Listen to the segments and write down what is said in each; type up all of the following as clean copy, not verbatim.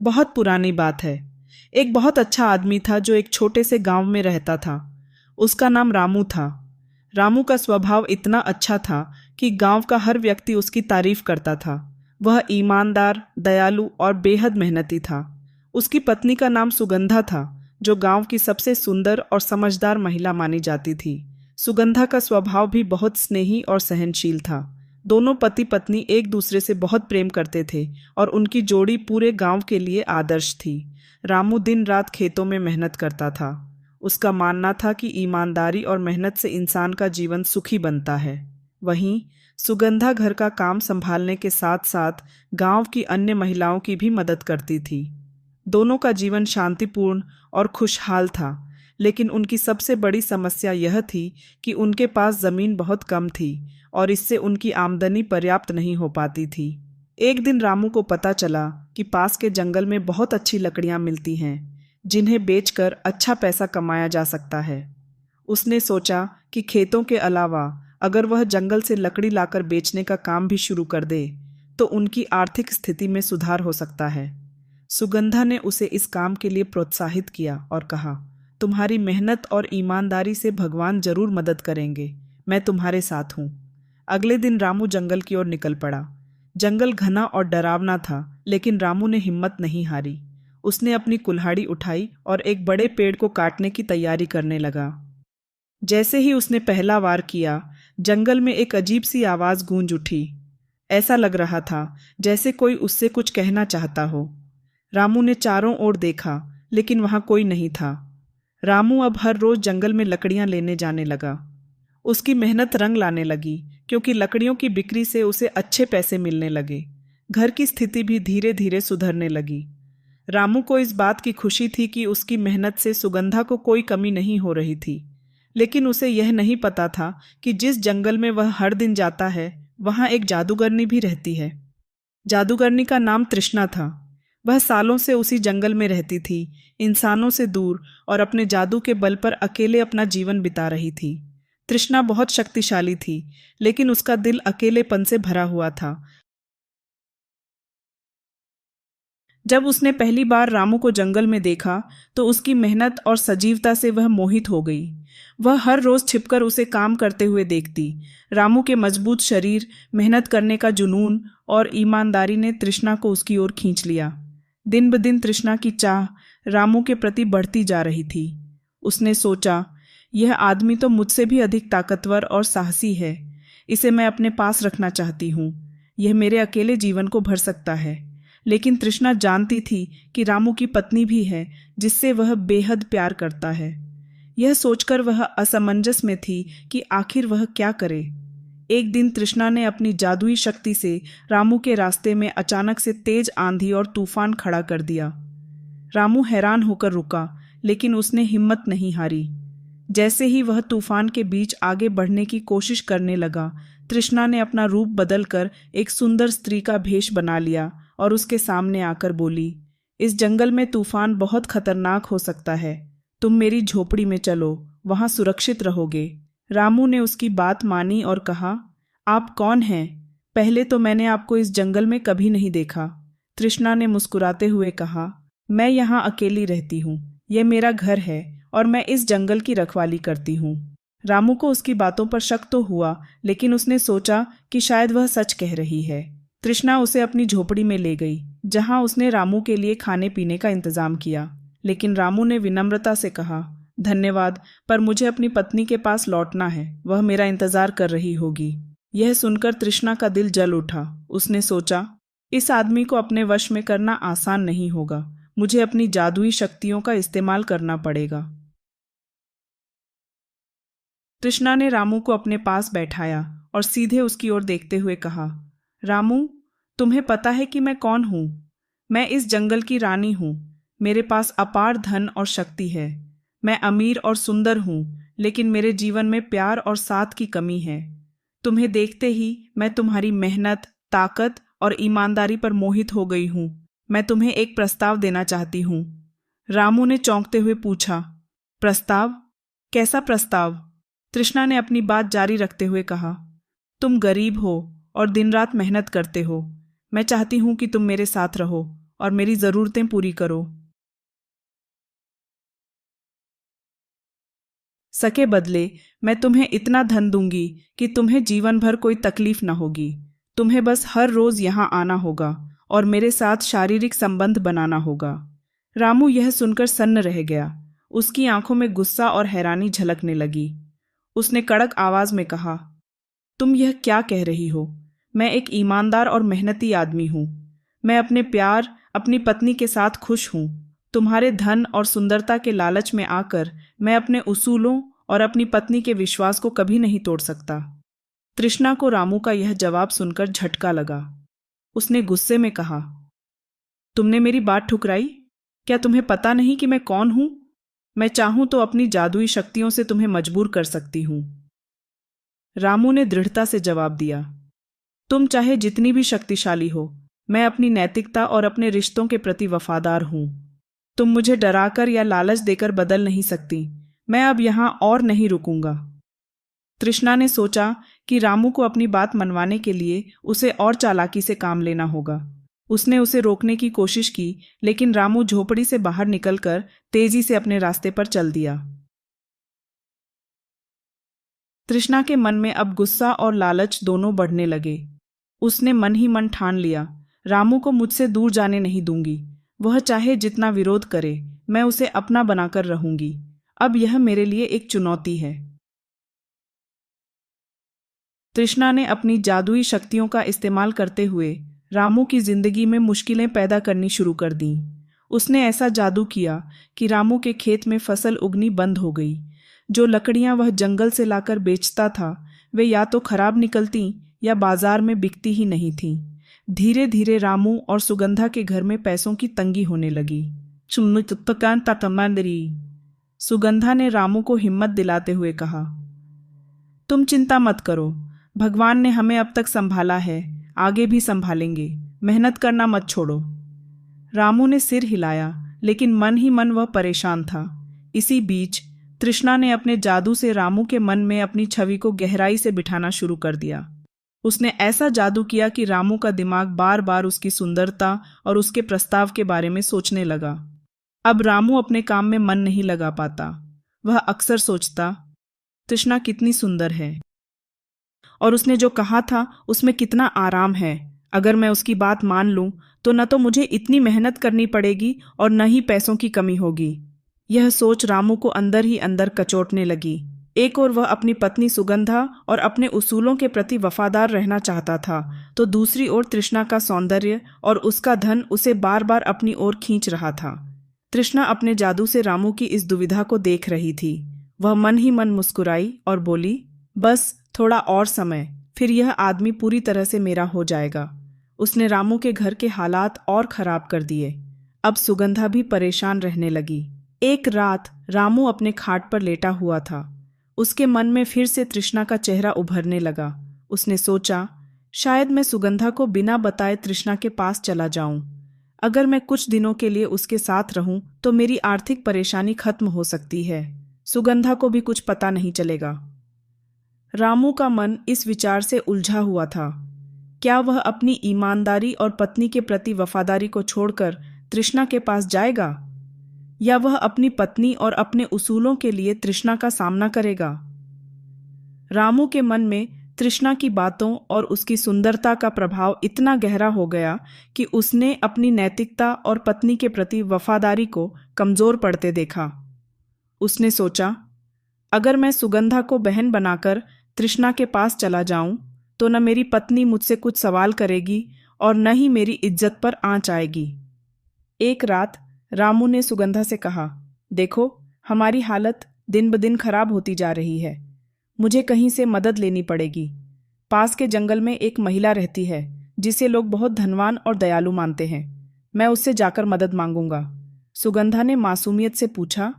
बहुत पुरानी बात है। एक बहुत अच्छा आदमी था जो एक छोटे से गांव में रहता था। उसका नाम रामू था। रामू का स्वभाव इतना अच्छा था कि गांव का हर व्यक्ति उसकी तारीफ करता था। वह ईमानदार, दयालु और बेहद मेहनती था। उसकी पत्नी का नाम सुगंधा था, जो गांव की सबसे सुंदर और समझदार महिला मानी जाती थी। सुगंधा का स्वभाव भी बहुत स्नेही और सहनशील था। दोनों पति पत्नी एक दूसरे से बहुत प्रेम करते थे और उनकी जोड़ी पूरे गांव के लिए आदर्श थी। रामू दिन रात खेतों में मेहनत करता था। उसका मानना था कि ईमानदारी और मेहनत से इंसान का जीवन सुखी बनता है। वहीं सुगंधा घर का काम संभालने के साथ साथ गांव की अन्य महिलाओं की भी मदद करती थी। दोनों का जीवन शांतिपूर्ण और खुशहाल था, लेकिन उनकी सबसे बड़ी समस्या यह थी कि उनके पास जमीन बहुत कम थी और इससे उनकी आमदनी पर्याप्त नहीं हो पाती थी। एक दिन रामू को पता चला कि पास के जंगल में बहुत अच्छी लकड़ियां मिलती हैं, जिन्हें बेचकर अच्छा पैसा कमाया जा सकता है। उसने सोचा कि खेतों के अलावा अगर वह जंगल से लकड़ी लाकर बेचने का काम भी शुरू कर दे तो उनकी आर्थिक स्थिति में सुधार हो सकता है। सुगंधा ने उसे इस काम के लिए प्रोत्साहित किया और कहा, तुम्हारी मेहनत और ईमानदारी से भगवान जरूर मदद करेंगे। मैं तुम्हारे साथ हूँ। अगले दिन रामू जंगल की ओर निकल पड़ा। जंगल घना और डरावना था, लेकिन रामू ने हिम्मत नहीं हारी। उसने अपनी कुल्हाड़ी उठाई और एक बड़े पेड़ को काटने की तैयारी करने लगा। जैसे ही उसने पहला वार किया, जंगल में एक अजीब सी आवाज गूंज उठी। ऐसा लग रहा था जैसे कोई उससे कुछ कहना चाहता हो। रामू ने चारों ओर देखा, लेकिन वहां कोई नहीं था। रामू अब हर रोज जंगल में लकड़ियां लेने जाने लगा। उसकी मेहनत रंग लाने लगी, क्योंकि लकड़ियों की बिक्री से उसे अच्छे पैसे मिलने लगे। घर की स्थिति भी धीरे धीरे सुधरने लगी। रामू को इस बात की खुशी थी कि उसकी मेहनत से सुगंधा को कोई कमी नहीं हो रही थी। लेकिन उसे यह नहीं पता था कि जिस जंगल में वह हर दिन जाता है, वहां एक जादूगरनी भी रहती है। जादूगरनी का नाम तृष्णा था। वह सालों से उसी जंगल में रहती थी, इंसानों से दूर, और अपने जादू के बल पर अकेले अपना जीवन बिता रही थी। तृष्णा बहुत शक्तिशाली थी, लेकिन उसका दिल अकेलेपन से भरा हुआ था। जब उसने पहली बार रामू को जंगल में देखा तो उसकी मेहनत और सजीवता से वह मोहित हो गई। वह हर रोज छिपकर उसे काम करते हुए देखती। रामू के मजबूत शरीर, मेहनत करने का जुनून और ईमानदारी ने तृष्णा को उसकी ओर खींच लिया। दिन ब दिन तृष्णा की चाह रामू के प्रति बढ़ती जा रही थी। उसने सोचा, यह आदमी तो मुझसे भी अधिक ताकतवर और साहसी है। इसे मैं अपने पास रखना चाहती हूँ। यह मेरे अकेले जीवन को भर सकता है। लेकिन तृष्णा जानती थी कि रामू की पत्नी भी है, जिससे वह बेहद प्यार करता है। यह सोचकर वह असमंजस में थी कि आखिर वह क्या करे। एक दिन तृष्णा ने अपनी जादुई शक्ति से रामू के रास्ते में अचानक से तेज आंधी और तूफान खड़ा कर दिया। रामू हैरान होकर रुका, लेकिन उसने हिम्मत नहीं हारी। जैसे ही वह तूफान के बीच आगे बढ़ने की कोशिश करने लगा, तृष्णा ने अपना रूप बदलकर एक सुंदर स्त्री का भेष बना लिया और उसके सामने आकर बोली, इस जंगल में तूफान बहुत खतरनाक हो सकता है। तुम मेरी झोपड़ी में चलो, वहां सुरक्षित रहोगे। रामू ने उसकी बात मानी और कहा, आप कौन हैं? पहले तो मैंने आपको इस जंगल में कभी नहीं देखा। तृष्णा ने मुस्कुराते हुए कहा, मैं यहाँ अकेली रहती हूँ। यह मेरा घर है और मैं इस जंगल की रखवाली करती हूँ। रामू को उसकी बातों पर शक तो हुआ, लेकिन उसने सोचा कि शायद वह सच कह रही है। तृष्णा उसे अपनी झोपड़ी में ले गई, जहां उसने रामू के लिए खाने पीने का इंतजाम किया। लेकिन रामू ने विनम्रता से कहा, धन्यवाद, पर मुझे अपनी पत्नी के पास लौटना है। वह मेरा इंतजार कर रही होगी। यह सुनकर तृष्णा का दिल जल उठा। उसने सोचा, इस आदमी को अपने वश में करना आसान नहीं होगा। मुझे अपनी जादुई शक्तियों का इस्तेमाल करना पड़ेगा। तृष्णा ने रामू को अपने पास बैठाया और सीधे उसकी ओर देखते हुए कहा, रामू, तुम्हें पता है कि मैं कौन हूँ? मैं इस जंगल की रानी हूँ। मेरे पास अपार धन और शक्ति है। मैं अमीर और सुंदर हूँ, लेकिन मेरे जीवन में प्यार और साथ की कमी है। तुम्हें देखते ही मैं तुम्हारी मेहनत, ताकत और ईमानदारी पर मोहित हो गई हूँ। मैं तुम्हें एक प्रस्ताव देना चाहती हूँ। रामू ने चौंकते हुए पूछा, प्रस्ताव? कैसा प्रस्ताव? तृष्णा ने अपनी बात जारी रखते हुए कहा, तुम गरीब हो और दिन रात मेहनत करते हो। मैं चाहती हूँ कि तुम मेरे साथ रहो और मेरी ज़रूरतें पूरी करो। सके बदले मैं तुम्हें इतना धन दूंगी कि तुम्हें जीवन भर कोई तकलीफ न होगी। तुम्हें बस हर रोज यहाँ आना होगा और मेरे साथ शारीरिक संबंध बनाना होगा। रामू यह सुनकर सन्न रह गया। उसकी आंखों में गुस्सा और हैरानी झलकने लगी। उसने कड़क आवाज में कहा, तुम यह क्या कह रही हो? मैं एक ईमानदार और मेहनती आदमी हूँ। मैं अपने प्यार, अपनी पत्नी के साथ खुश हूँ। तुम्हारे धन और सुंदरता के लालच में आकर मैं अपने उसूलों और अपनी पत्नी के विश्वास को कभी नहीं तोड़ सकता। तृष्णा को रामू का यह जवाब सुनकर झटका लगा। उसने गुस्से में कहा, तुमने मेरी बात ठुकराई? क्या तुम्हें पता नहीं कि मैं कौन हूं? मैं चाहूं तो अपनी जादुई शक्तियों से तुम्हें मजबूर कर सकती हूं। रामू ने दृढ़ता से जवाब दिया, तुम चाहे जितनी भी शक्तिशाली हो, मैं अपनी नैतिकता और अपने रिश्तों के प्रति वफादार हूं। तुम मुझे डराकर या लालच देकर बदल नहीं सकती। मैं अब यहां और नहीं रुकूंगा। तृष्णा ने सोचा कि रामू को अपनी बात मनवाने के लिए उसे और चालाकी से काम लेना होगा। उसने उसे रोकने की कोशिश की, लेकिन रामू झोपड़ी से बाहर निकलकर तेजी से अपने रास्ते पर चल दिया। तृष्णा के मन में अब गुस्सा और लालच दोनों बढ़ने लगे। उसने मन ही मन ठान लिया, रामू को मुझसे दूर जाने नहीं दूंगी। वह चाहे जितना विरोध करे, मैं उसे अपना बनाकर रहूंगी। अब यह मेरे लिए एक चुनौती है। तृष्णा ने अपनी जादुई शक्तियों का इस्तेमाल करते हुए रामू की जिंदगी में मुश्किलें पैदा करनी शुरू कर दी। उसने ऐसा जादू किया कि रामू के खेत में फसल उगनी बंद हो गई। जो लकड़ियां वह जंगल से लाकर बेचता था, वे या तो खराब निकलती या बाजार में बिकती ही नहीं थीं। धीरे धीरे रामू और सुगंधा के घर में पैसों की तंगी होने लगी। सुगंधा ने रामू को हिम्मत दिलाते हुए कहा, तुम चिंता मत करो, भगवान ने हमें अब तक संभाला है, आगे भी संभालेंगे। मेहनत करना मत छोड़ो। रामू ने सिर हिलाया, लेकिन मन ही मन वह परेशान था। इसी बीच तृष्णा ने अपने जादू से रामू के मन में अपनी छवि को गहराई से बिठाना शुरू कर दिया। उसने ऐसा जादू किया कि रामू का दिमाग बार बार उसकी सुंदरता और उसके प्रस्ताव के बारे में सोचने लगा। अब रामू अपने काम में मन नहीं लगा पाता। वह अक्सर सोचता, तृष्णा कितनी सुंदर है और उसने जो कहा था उसमें कितना आराम है। अगर मैं उसकी बात मान लूं तो न तो मुझे इतनी मेहनत करनी पड़ेगी और न ही पैसों की कमी होगी। यह सोच रामू को अंदर ही अंदर कचोटने लगी। एक ओर वह अपनी पत्नी सुगंधा और अपने उसूलों के प्रति वफादार रहना चाहता था, तो दूसरी ओर तृष्णा का सौंदर्य और उसका धन उसे बार बार अपनी ओर खींच रहा था। तृष्णा अपने जादू से रामू की इस दुविधा को देख रही थी। वह मन ही मन मुस्कुराई और बोली, बस थोड़ा और समय, फिर यह आदमी पूरी तरह से मेरा हो जाएगा। उसने रामू के घर के हालात और खराब कर दिए। अब सुगंधा भी परेशान रहने लगी। एक रात रामू अपने खाट पर लेटा हुआ था। उसके मन में फिर से तृष्णा का चेहरा उभरने लगा। उसने सोचा, शायद मैं सुगंधा को बिना बताए तृष्णा के पास चला जाऊं। अगर मैं कुछ दिनों के लिए उसके साथ रहूं तो मेरी आर्थिक परेशानी खत्म हो सकती है। सुगंधा को भी कुछ पता नहीं चलेगा। रामू का मन इस विचार से उलझा हुआ था। क्या वह अपनी ईमानदारी और पत्नी के प्रति वफादारी को छोड़कर तृष्णा के पास जाएगा, या वह अपनी पत्नी और अपने उसूलों के लिए तृष्णा का सामना करेगा? रामू के मन में तृष्णा की बातों और उसकी सुंदरता का प्रभाव इतना गहरा हो गया कि उसने अपनी नैतिकता और पत्नी के प्रति वफादारी को कमजोर पड़ते देखा। उसने सोचा, अगर मैं सुगंधा को बहन बनाकर तृष्णा के पास चला जाऊं तो न मेरी पत्नी मुझसे कुछ सवाल करेगी और न ही मेरी इज्जत पर आंच आएगी। एक रात रामू ने सुगंधा से कहा, देखो, हमारी हालत दिन ब दिन खराब होती जा रही है। मुझे कहीं से मदद लेनी पड़ेगी। पास के जंगल में एक महिला रहती है जिसे लोग बहुत धनवान और दयालु मानते हैं। मैं उससे जाकर मदद मांगूंगा। सुगंधा ने मासूमियत से पूछा,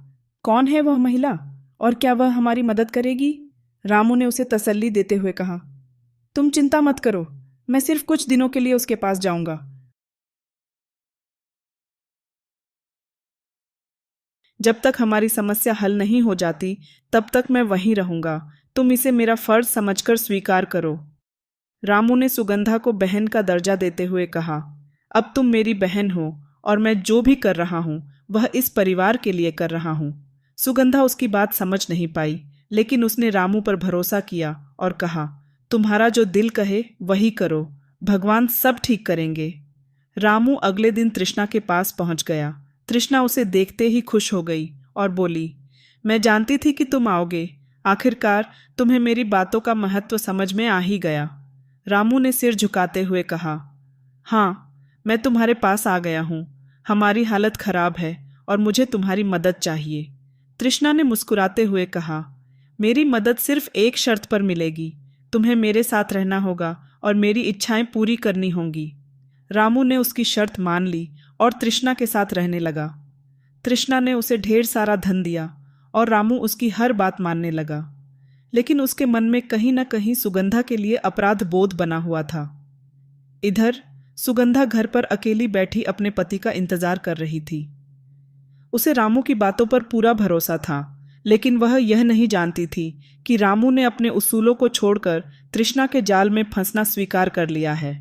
कौन है वह महिला और क्या वह हमारी मदद करेगी? रामू ने उसे तसल्ली देते हुए कहा, तुम चिंता मत करो, मैं सिर्फ कुछ दिनों के लिए उसके पास जाऊंगा। जब तक हमारी समस्या हल नहीं हो जाती तब तक मैं वहीं रहूंगा। तुम इसे मेरा फर्ज समझकर स्वीकार करो। रामू ने सुगंधा को बहन का दर्जा देते हुए कहा, अब तुम मेरी बहन हो और मैं जो भी कर रहा हूँ वह इस परिवार के लिए कर रहा हूँ। सुगंधा उसकी बात समझ नहीं पाई, लेकिन उसने रामू पर भरोसा किया और कहा, तुम्हारा जो दिल कहे वही करो, भगवान सब ठीक करेंगे। रामू अगले दिन तृष्णा के पास पहुंच गया। तृष्णा उसे देखते ही खुश हो गई और बोली, मैं जानती थी कि तुम आओगे। आखिरकार तुम्हें मेरी बातों का महत्व समझ में आ ही गया। रामू ने सिर झुकाते हुए कहा, हाँ, मैं तुम्हारे पास आ गया हूँ। हमारी हालत खराब है और मुझे तुम्हारी मदद चाहिए। तृष्णा ने मुस्कुराते हुए कहा, मेरी मदद सिर्फ एक शर्त पर मिलेगी। तुम्हें मेरे साथ रहना होगा और मेरी इच्छाएं पूरी करनी होंगी। रामू ने उसकी शर्त मान ली और तृष्णा के साथ रहने लगा। तृष्णा ने उसे ढेर सारा धन दिया और रामू उसकी हर बात मानने लगा। लेकिन उसके मन में कहीं न कहीं सुगंधा के लिए अपराध बोध बना हुआ था। इधर सुगंधा घर पर अकेली बैठी अपने पति का इंतजार कर रही थी। उसे रामू की बातों पर पूरा भरोसा था, लेकिन वह यह नहीं जानती थी कि रामू ने अपने उसूलों को छोड़कर तृष्णा के जाल में फंसना स्वीकार कर लिया है।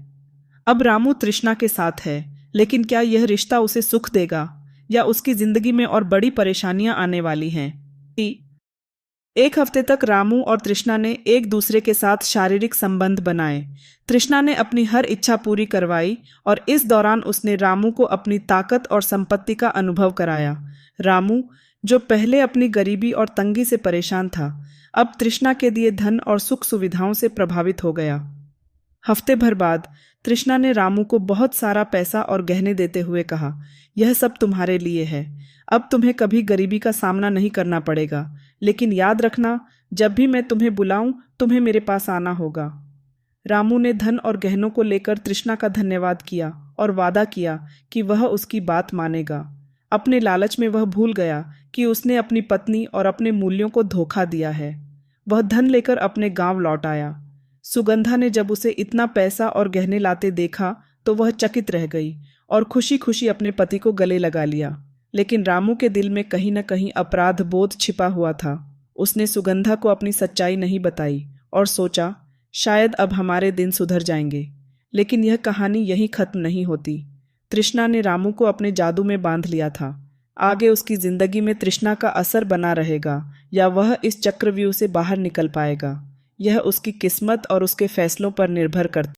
अब रामू तृष्णा के साथ है, लेकिन क्या यह रिश्ता उसे सुख देगा या उसकी जिंदगी में और बड़ी परेशानियां आने वाली हैं। एक हफ्ते तक रामू और तृष्णा ने एक दूसरे के साथ शारीरिक संबंध बनाए। तृष्णा ने अपनी हर इच्छा पूरी करवाई और इस दौरान उसने रामू को अपनी ताकत और संपत्ति का अनुभव कराया। रामू, जो पहले अपनी गरीबी और तंगी से परेशान था, अब तृष्णा के दिए धन और सुख सुविधाओं से प्रभावित हो गया। हफ्ते भर बाद तृष्णा ने रामू को बहुत सारा पैसा और गहने देते हुए कहा, यह सब तुम्हारे लिए है। अब तुम्हें कभी गरीबी का सामना नहीं करना पड़ेगा, लेकिन याद रखना, जब भी मैं तुम्हें बुलाऊं तुम्हें मेरे पास आना होगा। रामू ने धन और गहनों को लेकर तृष्णा का धन्यवाद किया और वादा किया कि वह उसकी बात मानेगा। अपने लालच में वह भूल गया कि उसने अपनी पत्नी और अपने मूल्यों को धोखा दिया है। वह धन लेकर अपने गांव लौट आया। सुगंधा ने जब उसे इतना पैसा और गहने लाते देखा तो वह चकित रह गई और खुशी खुशी अपने पति को गले लगा लिया। लेकिन रामू के दिल में कहीं न कहीं अपराध बोध छिपा हुआ था। उसने सुगंधा को अपनी सच्चाई नहीं बताई और सोचा, शायद अब हमारे दिन सुधर जाएंगे। लेकिन यह कहानी यहीं खत्म नहीं होती। तृष्णा ने रामू को अपने जादू में बांध लिया था। आगे उसकी जिंदगी में तृष्णा का असर बना रहेगा या वह इस चक्रव्यूह से बाहर निकल पाएगा, यह उसकी किस्मत और उसके फैसलों पर निर्भर करता है।